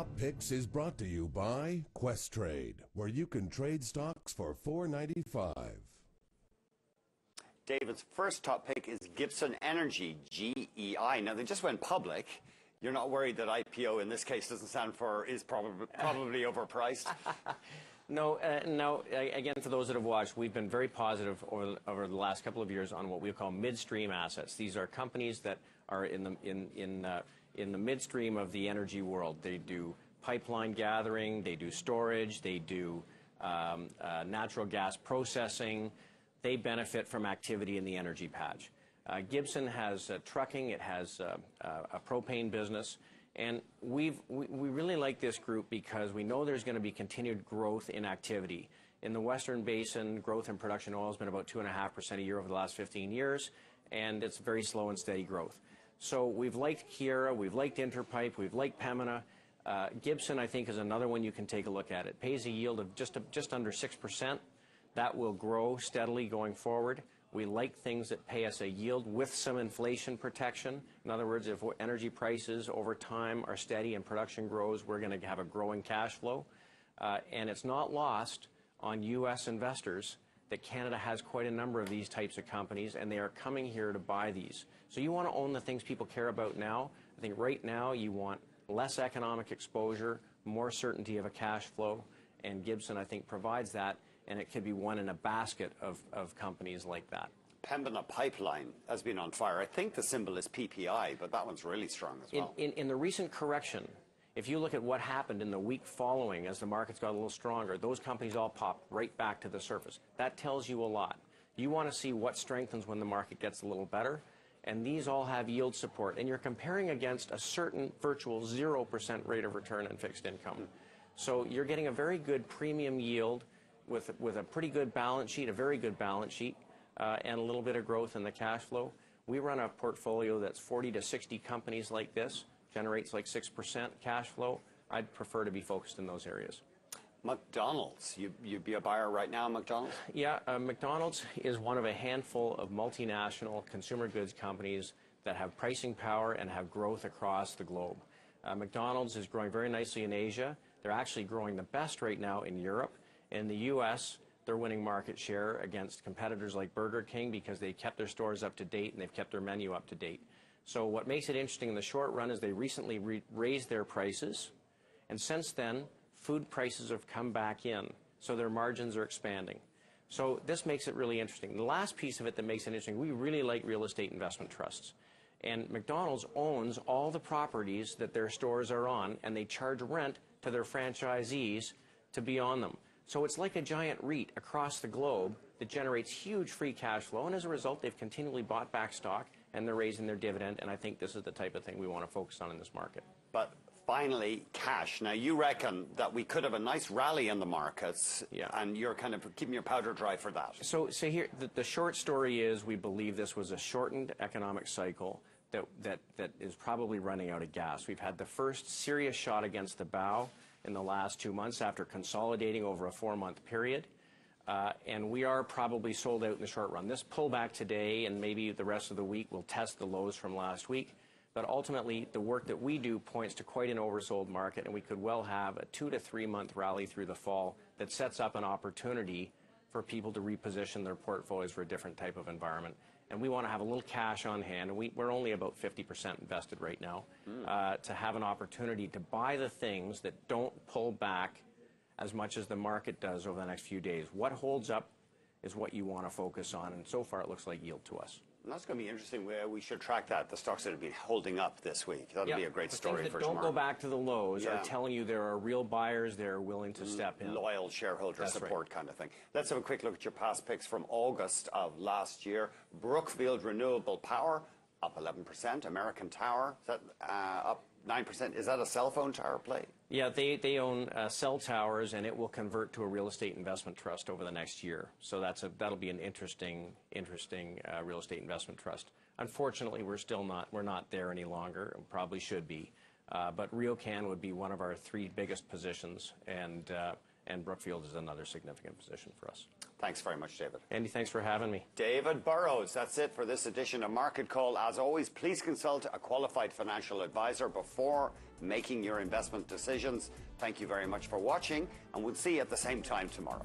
Top Picks is brought to you by Questrade, where you can trade stocks for $4.95. David's first top pick is Gibson Energy, GEI. Now, they just went public. You're not worried that IPO in this case doesn't stand for is probably overpriced? No, again, for those that have watched, we've been very positive over the last couple of years on what we call midstream assets. These are companies that are in the midstream of the energy world. They do pipeline gathering, they do storage, they do natural gas processing. They benefit from activity in the energy patch. Gibson has trucking, it has a propane business, and we really like this group because we know there's going to be continued growth in activity. In the Western Basin, growth in production oil has been about 2.5% a year over the last 15 years, and it's very slow and steady growth. So we've liked Keyera, we've liked Interpipe, we've liked Pembina. Gibson, I think, is another one you can take a look at. It pays a yield of just under 6%. That will grow steadily going forward. We like things that pay us a yield with some inflation protection. In other words, if energy prices over time are steady and production grows, we're going to have a growing cash flow. And it's not lost on U.S. investors that Canada has quite a number of these types of companies, and they are coming here to buy these. So you want to own the things people care about now. I think right now you want less economic exposure, more certainty of a cash flow, and Gibson, I think, provides that. And it could be one in a basket of companies like that. Pembina Pipeline has been on fire. I think the symbol is PPI, but that one's really strong as well. In the recent correction, if you look at what happened in the week following as the markets got a little stronger, those companies all popped right back to the surface. That tells you a lot. You want to see what strengthens when the market gets a little better, and these all have yield support. And you're comparing against a certain virtual 0% rate of return in fixed income. So you're getting a very good premium yield with a pretty good balance sheet, a very good balance sheet, and a little bit of growth in the cash flow. We run a portfolio that's 40 to 60 companies like this, generates like 6% cash flow. I'd prefer to be focused in those areas. McDonald's, you'd be a buyer right now, McDonald's? Yeah, McDonald's is one of a handful of multinational consumer goods companies that have pricing power and have growth across the globe. McDonald's is growing very nicely in Asia. They're actually growing the best right now in Europe. In the U.S., they're winning market share against competitors like Burger King because they kept their stores up to date and they've kept their menu up to date. So what makes it interesting in the short run is they recently raised their prices, and since then, food prices have come back in, so their margins are expanding. So this makes it really interesting. The last piece of it that makes it interesting, we really like real estate investment trusts. And McDonald's owns all the properties that their stores are on, and they charge rent to their franchisees to be on them. So it's like a giant REIT across the globe that generates huge free cash flow, and as a result, they've continually bought back stock, and they're raising their dividend, and I think this is the type of thing we want to focus on in this market. But finally, cash. Now, you reckon that we could have a nice rally in the markets, yeah, and you're kind of keeping your powder dry for that. So here, the short story is we believe this was a shortened economic cycle that is probably running out of gas. We've had the first serious shot against the bow in the last 2 months after consolidating over a 4-month period. And we are probably sold out in the short run. This pullback today and maybe the rest of the week will test the lows from last week. But ultimately, the work that we do points to quite an oversold market, and we could well have a 2 to 3 month rally through the fall that sets up an opportunity for people to reposition their portfolios for a different type of environment. And we want to have a little cash on hand, and we're only about 50% invested right now, to have an opportunity to buy the things that don't pull back as much as the market does over the next few days. What holds up is what you want to focus on, and so far it looks like yield to us. And that's going to be interesting. We should track that, the stocks that have been holding up this week. That'll be a great story for tomorrow. Don't go back to the lows are telling you there are real buyers there willing to step in. Loyal shareholder support kind of thing. Let's have a quick look at your past picks from August of last year. Brookfield Renewable Power, up 11%. American Tower, is that up 9%? Is that a cell phone tower play? Yeah, they own cell towers, and it will convert to a real estate investment trust over the next year. So that'll be an interesting real estate investment trust. Unfortunately, we're not there any longer, and probably should be. But RioCan would be one of our 3 biggest positions, and Brookfield is another significant position for us. Thanks very much, David. Andy, thanks for having me. David Burrows, that's it for this edition of Market Call. As always, please consult a qualified financial advisor before making your investment decisions. Thank you very much for watching, and we'll see you at the same time tomorrow.